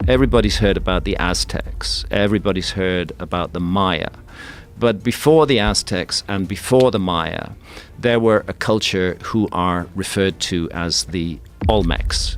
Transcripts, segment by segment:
Everybody's heard about the Aztecs. Everybody's heard about the Maya. But before the Aztecs and before the Maya, there were a culture who are referred to as the Olmecs.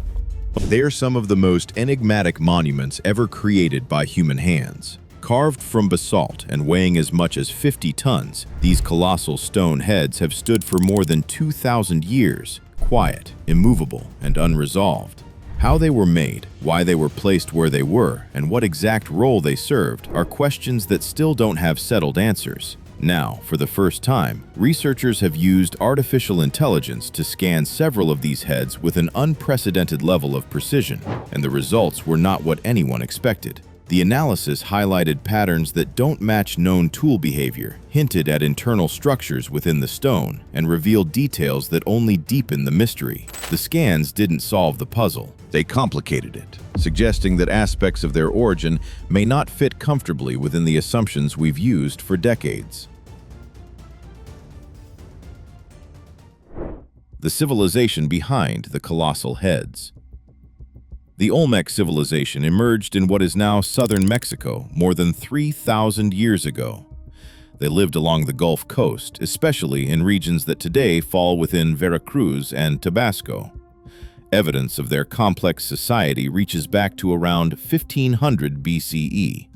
They are some of the most enigmatic monuments ever created by human hands. Carved from basalt and weighing as much as 50 tons, these colossal stone heads have stood for more than 2,000 years, quiet, immovable, and unresolved. How they were made, why they were placed where they were, and what exact role they served are questions that still don't have settled answers. Now, for the first time, researchers have used artificial intelligence to scan several of these heads with an unprecedented level of precision, and the results were not what anyone expected. The analysis highlighted patterns that don't match known tool behavior, hinted at internal structures within the stone, and revealed details that only deepen the mystery. The scans didn't solve the puzzle. They complicated it, suggesting that aspects of their origin may not fit comfortably within the assumptions we've used for decades. The civilization behind the colossal heads. The Olmec civilization emerged in what is now southern Mexico more than 3,000 years ago. They lived along the Gulf Coast, especially in regions that today fall within Veracruz and Tabasco. Evidence of their complex society reaches back to around 1500 BCE.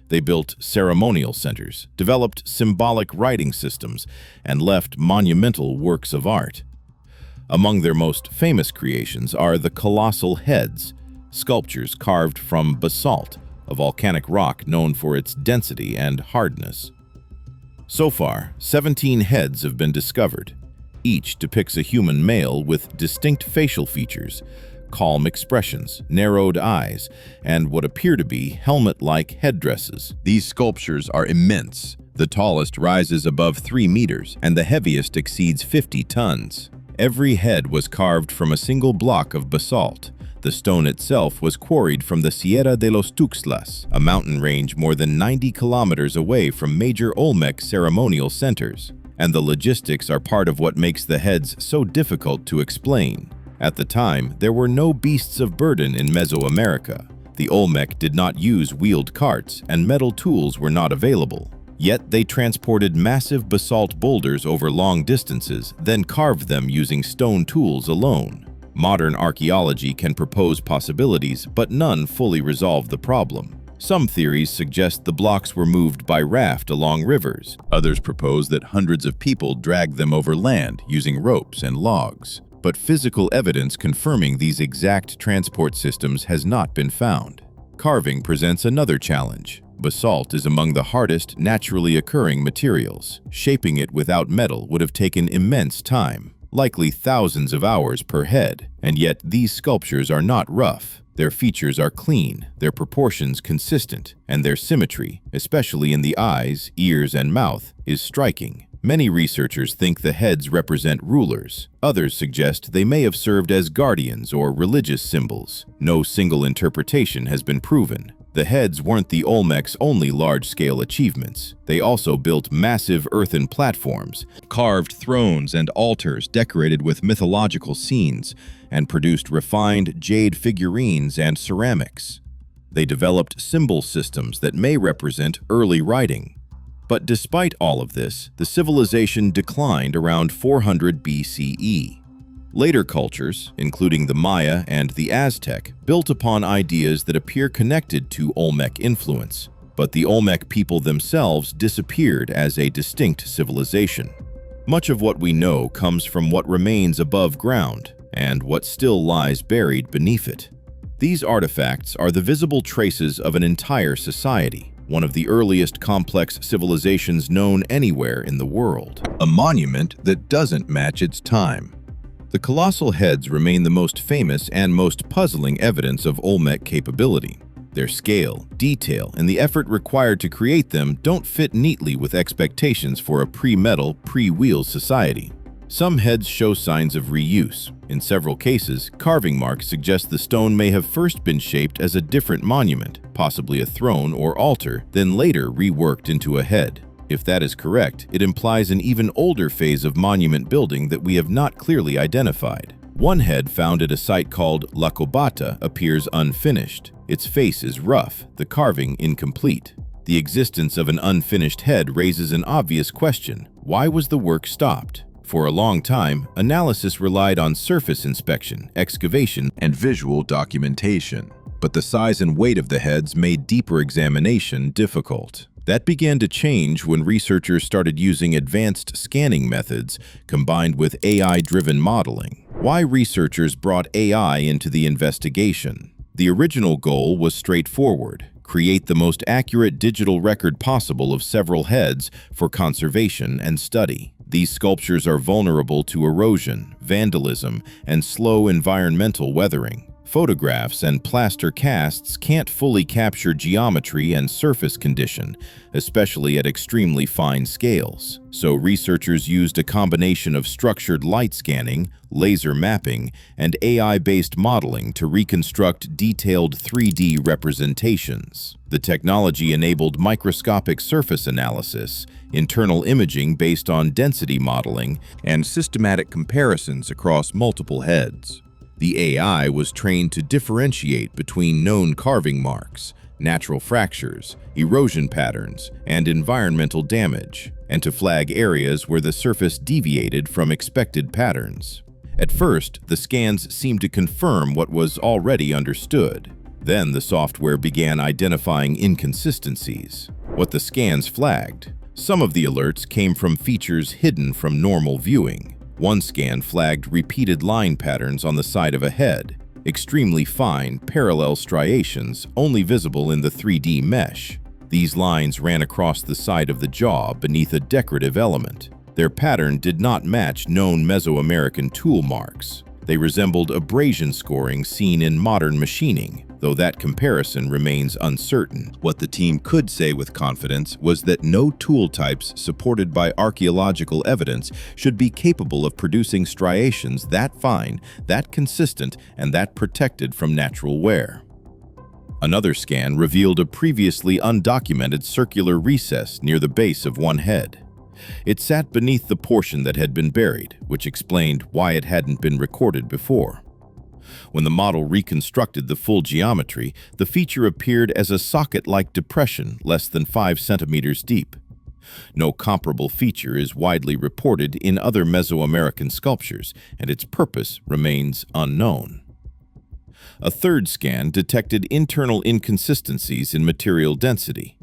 They built ceremonial centers, developed symbolic writing systems, and left monumental works of art. Among their most famous creations are the colossal heads, sculptures carved from basalt, a volcanic rock known for its density and hardness. So far, 17 heads have been discovered. Each depicts a human male with distinct facial features, calm expressions, narrowed eyes, and what appear to be helmet-like headdresses. These sculptures are immense. The tallest rises above 3 meters, and the heaviest exceeds 50 tons. Every head was carved from a single block of basalt. The stone itself was quarried from the Sierra de los Tuxtlas, a mountain range more than 90 kilometers away from major Olmec ceremonial centers. And the logistics are part of what makes the heads so difficult to explain. At the time, there were no beasts of burden in Mesoamerica. The Olmec did not use wheeled carts, and metal tools were not available. Yet they transported massive basalt boulders over long distances, then carved them using stone tools alone. Modern archaeology can propose possibilities, but none fully resolve the problem. Some theories suggest the blocks were moved by raft along rivers. Others propose that hundreds of people dragged them over land using ropes and logs. But physical evidence confirming these exact transport systems has not been found. Carving presents another challenge. Basalt is among the hardest naturally occurring materials. Shaping it without metal would have taken immense time, likely thousands of hours per head, and yet these sculptures are not rough. Their features are clean, their proportions consistent, and their symmetry, especially in the eyes, ears, and mouth, is striking. Many researchers think the heads represent rulers. Others suggest they may have served as guardians or religious symbols. No single interpretation has been proven. The heads weren't the Olmec's only large-scale achievements. They also built massive earthen platforms, carved thrones and altars decorated with mythological scenes, and produced refined jade figurines and ceramics. They developed symbol systems that may represent early writing. But despite all of this, the civilization declined around 400 BCE. Later cultures, including the Maya and the Aztec, built upon ideas that appear connected to Olmec influence, but the Olmec people themselves disappeared as a distinct civilization. Much of what we know comes from what remains above ground and what still lies buried beneath it. These artifacts are the visible traces of an entire society, one of the earliest complex civilizations known anywhere in the world. A monument that doesn't match its time. The colossal heads remain the most famous and most puzzling evidence of Olmec capability. Their scale, detail, and the effort required to create them don't fit neatly with expectations for a pre-metal, pre-wheel society. Some heads show signs of reuse. In several cases, carving marks suggest the stone may have first been shaped as a different monument, possibly a throne or altar, then later reworked into a head. If that is correct, it implies an even older phase of monument building that we have not clearly identified. One head found at a site called La Cobata appears unfinished. Its face is rough, the carving incomplete. The existence of an unfinished head raises an obvious question. Why was the work stopped? For a long time, analysis relied on surface inspection, excavation, and visual documentation. But the size and weight of the heads made deeper examination difficult. That began to change when researchers started using advanced scanning methods combined with AI-driven modeling. Why researchers brought AI into the investigation? The original goal was straightforward: create the most accurate digital record possible of several heads for conservation and study. These sculptures are vulnerable to erosion, vandalism, and slow environmental weathering. Photographs and plaster casts can't fully capture geometry and surface condition, especially at extremely fine scales. So researchers used a combination of structured light scanning, laser mapping, and AI-based modeling to reconstruct detailed 3D representations. The technology enabled microscopic surface analysis, internal imaging based on density modeling, and systematic comparisons across multiple heads. The AI was trained to differentiate between known carving marks, natural fractures, erosion patterns, and environmental damage, and to flag areas where the surface deviated from expected patterns. At first, the scans seemed to confirm what was already understood. Then the software began identifying inconsistencies. What the scans flagged. Some of the alerts came from features hidden from normal viewing. One scan flagged repeated line patterns on the side of a head, extremely fine, parallel striations only visible in the 3D mesh. These lines ran across the side of the jaw beneath a decorative element. Their pattern did not match known Mesoamerican tool marks. They resembled abrasion scoring seen in modern machining, though that comparison remains uncertain. What the team could say with confidence was that no tool types supported by archaeological evidence should be capable of producing striations that fine, that consistent, and that protected from natural wear. Another scan revealed a previously undocumented circular recess near the base of one head. It sat beneath the portion that had been buried, which explained why it hadn't been recorded before. When the model reconstructed the full geometry, the feature appeared as a socket-like depression less than 5 centimeters deep. No comparable feature is widely reported in other Mesoamerican sculptures, and its purpose remains unknown. A third scan detected internal inconsistencies in material density.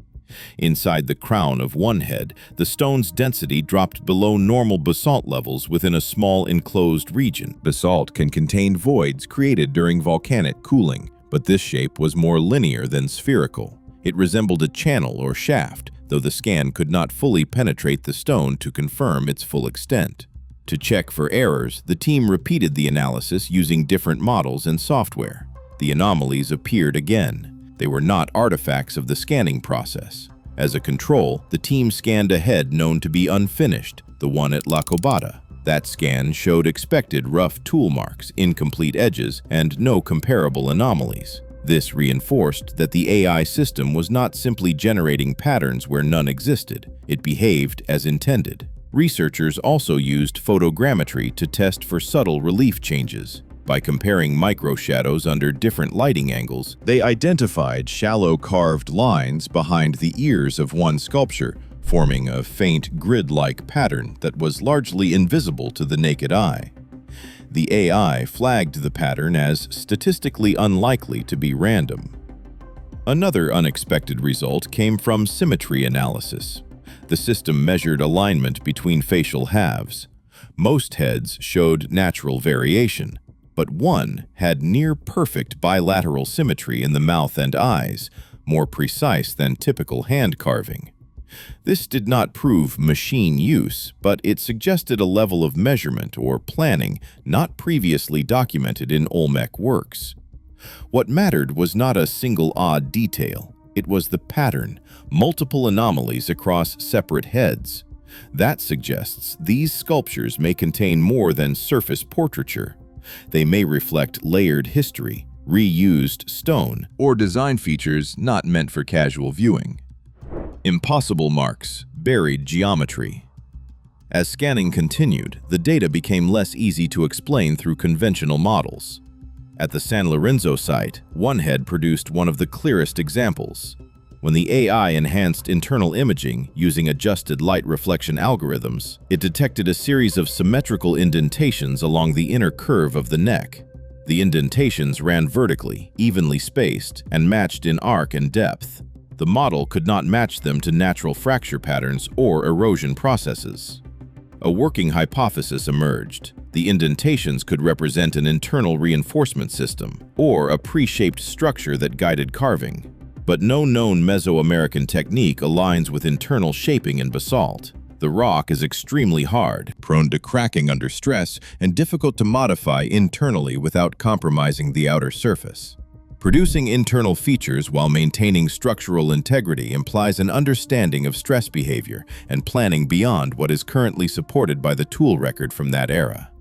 Inside the crown of one head, the stone's density dropped below normal basalt levels within a small enclosed region. Basalt can contain voids created during volcanic cooling, but this shape was more linear than spherical. It resembled a channel or shaft, though the scan could not fully penetrate the stone to confirm its full extent. To check for errors, the team repeated the analysis using different models and software. The anomalies appeared again. They were not artifacts of the scanning process. As a control, the team scanned a head known to be unfinished, the one at La Cobata. That scan showed expected rough tool marks, incomplete edges, and no comparable anomalies. This reinforced that the AI system was not simply generating patterns where none existed. It behaved as intended. Researchers also used photogrammetry to test for subtle relief changes. By comparing microshadows under different lighting angles, they identified shallow carved lines behind the ears of one sculpture, forming a faint grid-like pattern that was largely invisible to the naked eye. The AI flagged the pattern as statistically unlikely to be random. Another unexpected result came from symmetry analysis. The system measured alignment between facial halves. Most heads showed natural variation, but one had near-perfect bilateral symmetry in the mouth and eyes, more precise than typical hand carving. This did not prove machine use, but it suggested a level of measurement or planning not previously documented in Olmec works. What mattered was not a single odd detail. It was the pattern, multiple anomalies across separate heads. That suggests these sculptures may contain more than surface portraiture. They may reflect layered history, reused stone, or design features not meant for casual viewing. Impossible marks, buried geometry. As scanning continued, the data became less easy to explain through conventional models. At the San Lorenzo site, one head produced one of the clearest examples. When the AI enhanced internal imaging using adjusted light reflection algorithms, it detected a series of symmetrical indentations along the inner curve of the neck. The indentations ran vertically, evenly spaced, and matched in arc and depth. The model could not match them to natural fracture patterns or erosion processes. A working hypothesis emerged. The indentations could represent an internal reinforcement system or a pre-shaped structure that guided carving. But no known Mesoamerican technique aligns with internal shaping in basalt. The rock is extremely hard, prone to cracking under stress, and difficult to modify internally without compromising the outer surface. Producing internal features while maintaining structural integrity implies an understanding of stress behavior and planning beyond what is currently supported by the tool record from that era.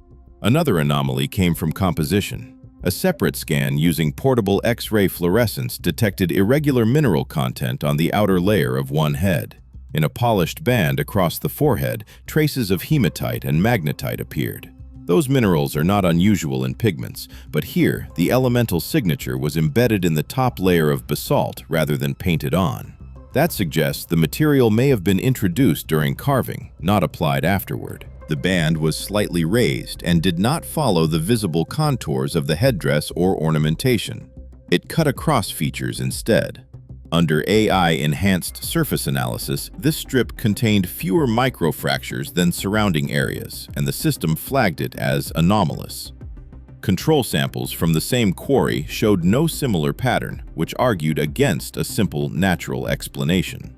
Another anomaly came from composition. A separate scan using portable X-ray fluorescence detected irregular mineral content on the outer layer of one head. In a polished band across the forehead, traces of hematite and magnetite appeared. Those minerals are not unusual in pigments, but here the elemental signature was embedded in the top layer of basalt rather than painted on. That suggests the material may have been introduced during carving, not applied afterward. The band was slightly raised and did not follow the visible contours of the headdress or ornamentation. It cut across features instead. Under AI-enhanced surface analysis, this strip contained fewer microfractures than surrounding areas, and the system flagged it as anomalous. Control samples from the same quarry showed no similar pattern, which argued against a simple natural explanation.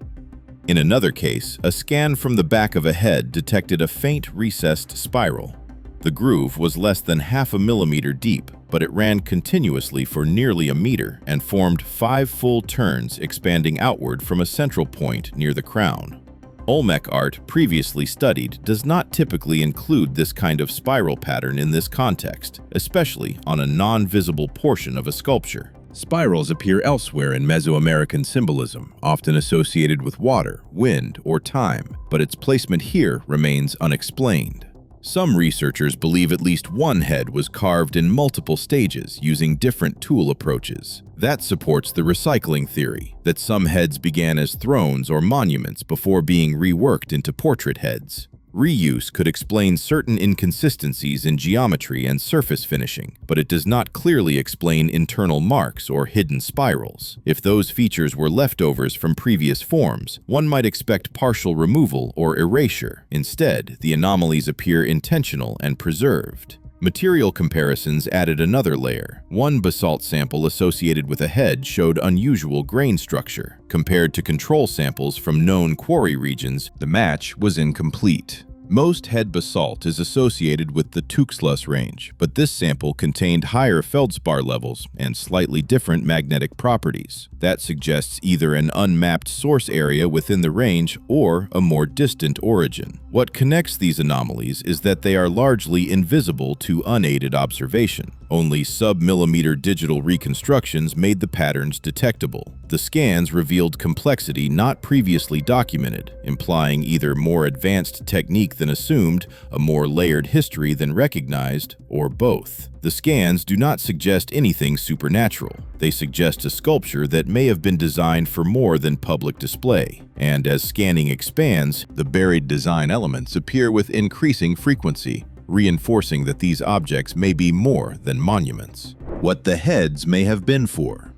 In another case, a scan from the back of a head detected a faint recessed spiral. The groove was less than half a millimeter deep, but it ran continuously for nearly a meter and formed 5 full turns expanding outward from a central point near the crown. Olmec art previously studied does not typically include this kind of spiral pattern in this context, especially on a non-visible portion of a sculpture. Spirals appear elsewhere in Mesoamerican symbolism, often associated with water, wind, or time, but its placement here remains unexplained. Some researchers believe at least one head was carved in multiple stages using different tool approaches. That supports the recycling theory, that some heads began as thrones or monuments before being reworked into portrait heads. Reuse could explain certain inconsistencies in geometry and surface finishing, but it does not clearly explain internal marks or hidden spirals. If those features were leftovers from previous forms, one might expect partial removal or erasure. Instead, the anomalies appear intentional and preserved. Material comparisons added another layer. One basalt sample associated with a head showed unusual grain structure. Compared to control samples from known quarry regions, the match was incomplete. Most head basalt is associated with the Tuxtlas range, but this sample contained higher feldspar levels and slightly different magnetic properties. That suggests either an unmapped source area within the range or a more distant origin. What connects these anomalies is that they are largely invisible to unaided observation. Only sub-millimeter digital reconstructions made the patterns detectable. The scans revealed complexity not previously documented, implying either more advanced technique than assumed, a more layered history than recognized, or both. The scans do not suggest anything supernatural. They suggest a sculpture that may have been designed for more than public display. And as scanning expands, the buried design elements appear with increasing frequency, reinforcing that these objects may be more than monuments. What the heads may have been for.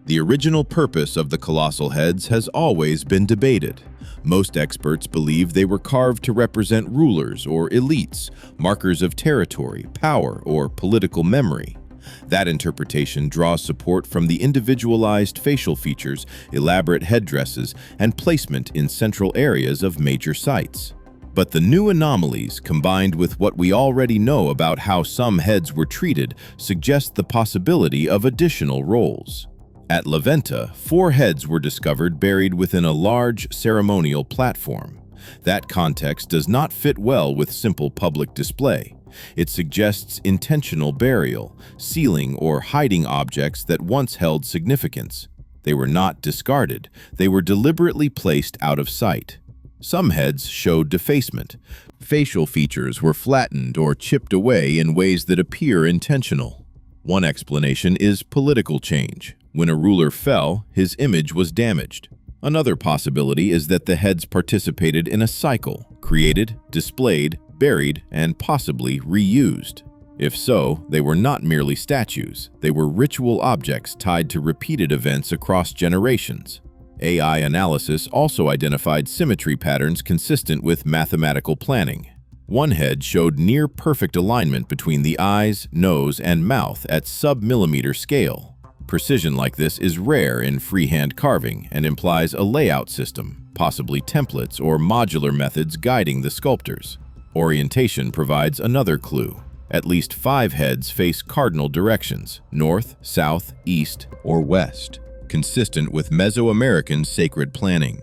The original purpose of the colossal heads has always been debated. Most experts believe they were carved to represent rulers or elites, markers of territory, power, or political memory. That interpretation draws support from the individualized facial features, elaborate headdresses, and placement in central areas of major sites. But the new anomalies, combined with what we already know about how some heads were treated, suggest the possibility of additional roles. At La Venta, 4 heads were discovered buried within a large ceremonial platform. That context does not fit well with simple public display. It suggests intentional burial, sealing or hiding objects that once held significance. They were not discarded, they were deliberately placed out of sight. Some heads showed defacement. Facial features were flattened or chipped away in ways that appear intentional. One explanation is political change. When a ruler fell, his image was damaged. Another possibility is that the heads participated in a cycle, created, displayed, buried, and possibly reused. If so, they were not merely statues, they were ritual objects tied to repeated events across generations. AI analysis also identified symmetry patterns consistent with mathematical planning. One head showed near-perfect alignment between the eyes, nose, and mouth at sub-millimeter scale. Precision like this is rare in freehand carving and implies a layout system, possibly templates or modular methods guiding the sculptors. Orientation provides another clue. At least 5 heads face cardinal directions: north, south, east, or west, consistent with Mesoamerican sacred planning.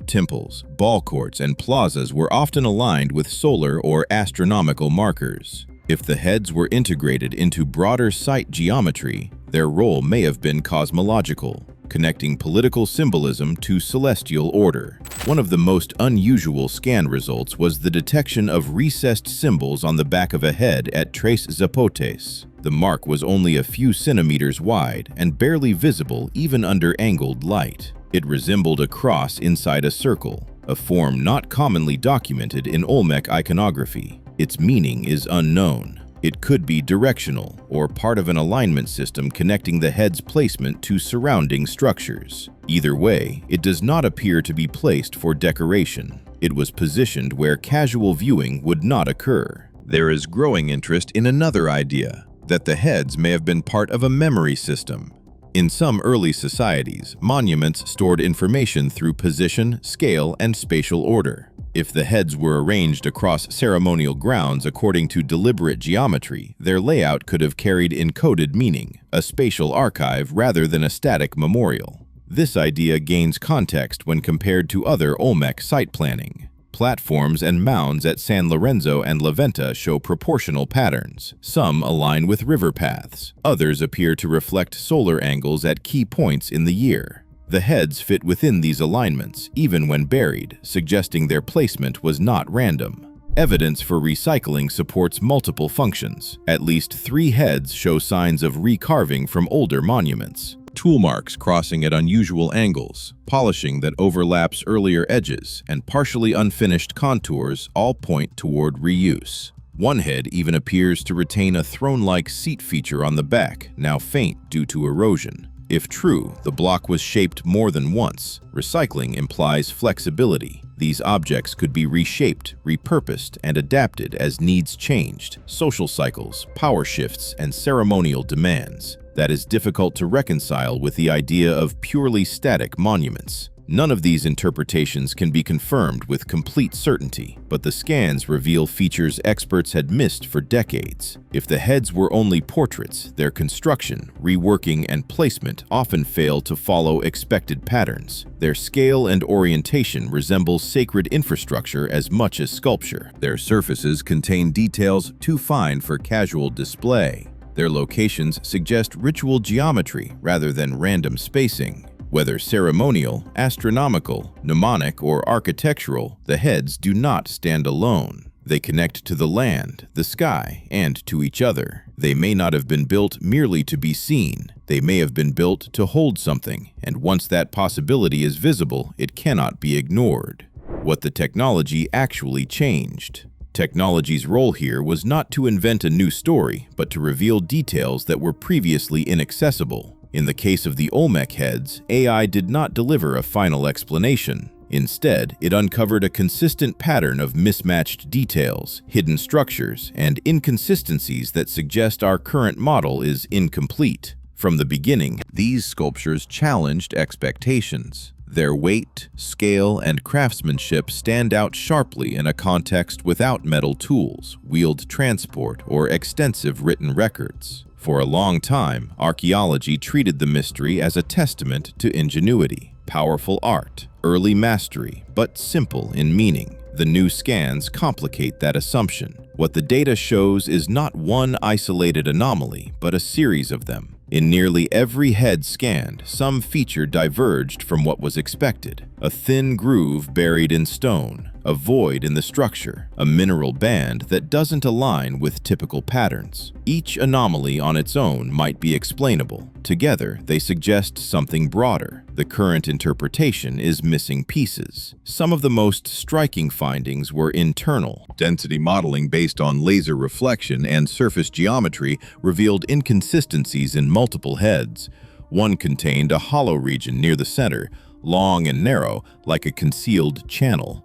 Temples, ball courts, and plazas were often aligned with solar or astronomical markers. If the heads were integrated into broader site geometry, their role may have been cosmological, connecting political symbolism to celestial order. One of the most unusual scan results was the detection of recessed symbols on the back of a head at Tres Zapotes. The mark was only a few centimeters wide and barely visible even under angled light. It resembled a cross inside a circle, a form not commonly documented in Olmec iconography. Its meaning is unknown. It could be directional or part of an alignment system connecting the head's placement to surrounding structures. Either way, it does not appear to be placed for decoration. It was positioned where casual viewing would not occur. There is growing interest in another idea, that the heads may have been part of a memory system. In some early societies, monuments stored information through position, scale, and spatial order. If the heads were arranged across ceremonial grounds according to deliberate geometry, their layout could have carried encoded meaning, a spatial archive rather than a static memorial. This idea gains context when compared to other Olmec site planning. Platforms and mounds at San Lorenzo and La Venta show proportional patterns. Some align with river paths. Others appear to reflect solar angles at key points in the year. The heads fit within these alignments, even when buried, suggesting their placement was not random. Evidence for recycling supports multiple functions. At least 3 heads show signs of recarving from older monuments. Tool marks crossing at unusual angles, polishing that overlaps earlier edges, and partially unfinished contours all point toward reuse. One head even appears to retain a throne-like seat feature on the back, now faint due to erosion. If true, the block was shaped more than once. Recycling implies flexibility. These objects could be reshaped, repurposed, and adapted as needs changed, social cycles, power shifts, and ceremonial demands. That is difficult to reconcile with the idea of purely static monuments. None of these interpretations can be confirmed with complete certainty, but the scans reveal features experts had missed for decades. If the heads were only portraits, their construction, reworking, and placement often fail to follow expected patterns. Their scale and orientation resemble sacred infrastructure as much as sculpture. Their surfaces contain details too fine for casual display. Their locations suggest ritual geometry rather than random spacing. Whether ceremonial, astronomical, mnemonic, or architectural, the heads do not stand alone. They connect to the land, the sky, and to each other. They may not have been built merely to be seen. They may have been built to hold something, and once that possibility is visible, it cannot be ignored. What the technology actually changed. Technology's role here was not to invent a new story, but to reveal details that were previously inaccessible. In the case of the Olmec heads, AI did not deliver a final explanation. Instead, it uncovered a consistent pattern of mismatched details, hidden structures, and inconsistencies that suggest our current model is incomplete. From the beginning, these sculptures challenged expectations. Their weight, scale, and craftsmanship stand out sharply in a context without metal tools, wheeled transport, or extensive written records. For a long time, archaeology treated the mystery as a testament to ingenuity, powerful art, early mastery, but simple in meaning. The new scans complicate that assumption. What the data shows is not one isolated anomaly, but a series of them. In nearly every head scanned, some feature diverged from what was expected. A thin groove buried in stone, a void in the structure, a mineral band that doesn't align with typical patterns. Each anomaly on its own might be explainable. Together, they suggest something broader. The current interpretation is missing pieces. Some of the most striking findings were internal. Density modeling based on laser reflection and surface geometry revealed inconsistencies in multiple heads. One contained a hollow region near the center, long and narrow, like a concealed channel.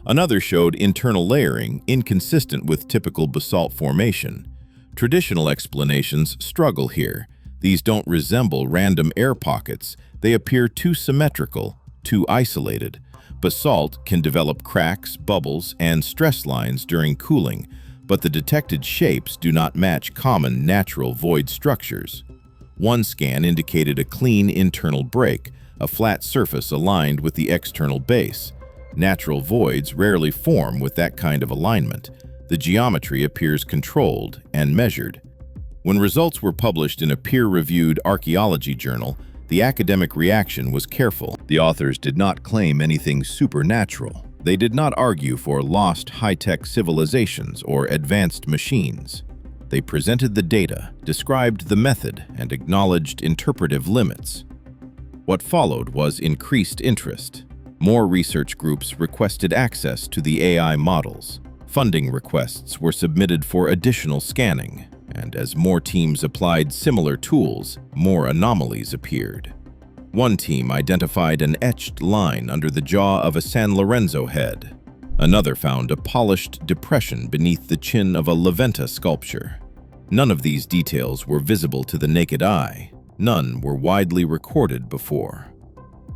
Another showed internal layering, inconsistent with typical basalt formation. Traditional explanations struggle here. These don't resemble random air pockets. They appear too symmetrical, too isolated. Basalt can develop cracks, bubbles, and stress lines during cooling, but the detected shapes do not match common natural void structures. One scan indicated a clean internal break, a flat surface aligned with the external base. Natural voids rarely form with that kind of alignment. The geometry appears controlled and measured. When results were published in a peer-reviewed archaeology journal, the academic reaction was careful. The authors did not claim anything supernatural. They did not argue for lost high-tech civilizations or advanced machines. They presented the data, described the method, and acknowledged interpretive limits. What followed was increased interest. More research groups requested access to the AI models. Funding requests were submitted for additional scanning, and as more teams applied similar tools, more anomalies appeared. One team identified an etched line under the jaw of a San Lorenzo head. Another found a polished depression beneath the chin of a Levanta sculpture. None of these details were visible to the naked eye. None were widely recorded before.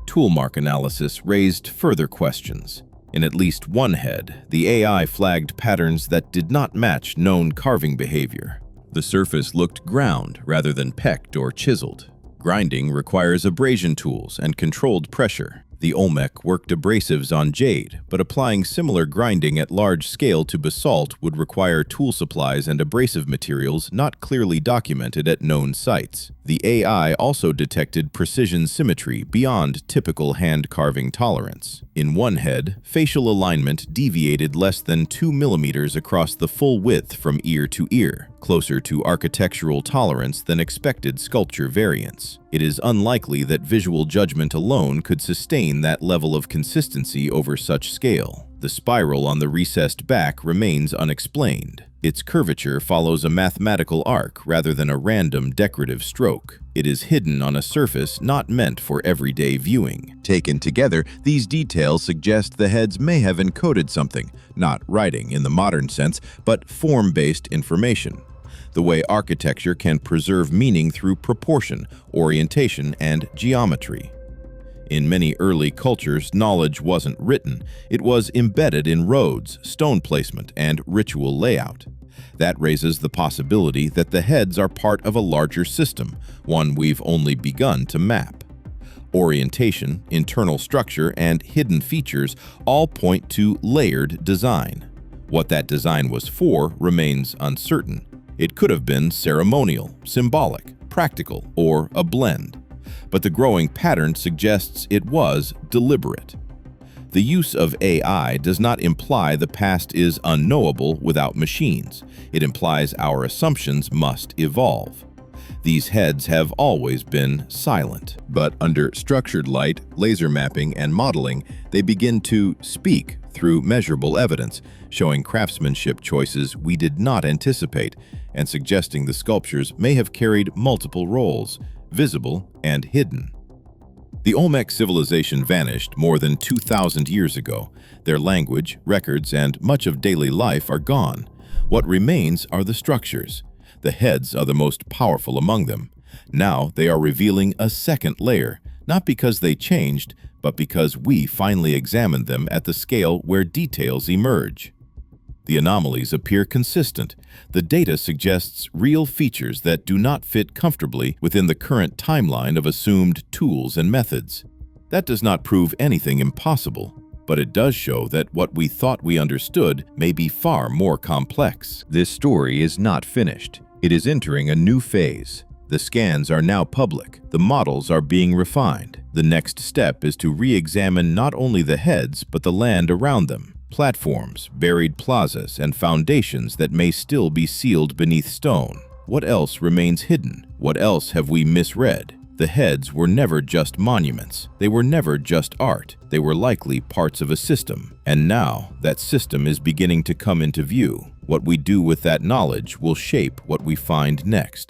Toolmark analysis raised further questions. In at least one head, the AI flagged patterns that did not match known carving behavior. The surface looked ground rather than pecked or chiseled. Grinding requires abrasion tools and controlled pressure. The Olmec worked abrasives on jade, but applying similar grinding at large scale to basalt would require tool supplies and abrasive materials not clearly documented at known sites. The AI also detected precision symmetry beyond typical hand carving tolerance. In one head, facial alignment deviated less than 2 millimeters across the full width from ear to ear, closer to architectural tolerance than expected sculpture variance. It is unlikely that visual judgment alone could sustain that level of consistency over such scale. The spiral on the recessed back remains unexplained. Its curvature follows a mathematical arc rather than a random decorative stroke. It is hidden on a surface not meant for everyday viewing. Taken together, these details suggest the heads may have encoded something, not writing in the modern sense, but form-based information. The way architecture can preserve meaning through proportion, orientation, and geometry. In many early cultures, knowledge wasn't written. It was embedded in roads, stone placement, and ritual layout. That raises the possibility that the heads are part of a larger system, one we've only begun to map. Orientation, internal structure, and hidden features all point to layered design. What that design was for remains uncertain. It could have been ceremonial, symbolic, practical, or a blend. But the growing pattern suggests it was deliberate. The use of AI does not imply the past is unknowable without machines. It implies our assumptions must evolve. These heads have always been silent. But under structured light, laser mapping, and modeling, they begin to speak through measurable evidence, showing craftsmanship choices we did not anticipate, and suggesting the sculptures may have carried multiple roles, visible and hidden. The Olmec civilization vanished more than 2,000 years ago. Their language, records, and much of daily life are gone. What remains are the structures. The heads are the most powerful among them. Now they are revealing a second layer, not because they changed, but because we finally examined them at the scale where details emerge. The anomalies appear consistent. The data suggests real features that do not fit comfortably within the current timeline of assumed tools and methods. That does not prove anything impossible, but it does show that what we thought we understood may be far more complex. This story is not finished. It is entering a new phase. The scans are now public. The models are being refined. The next step is to re-examine not only the heads, but the land around them. Platforms, buried plazas, and foundations that may still be sealed beneath stone. What else remains hidden? What else have we misread? The heads were never just monuments. They were never just art. They were likely parts of a system. And now, that system is beginning to come into view. What we do with that knowledge will shape what we find next.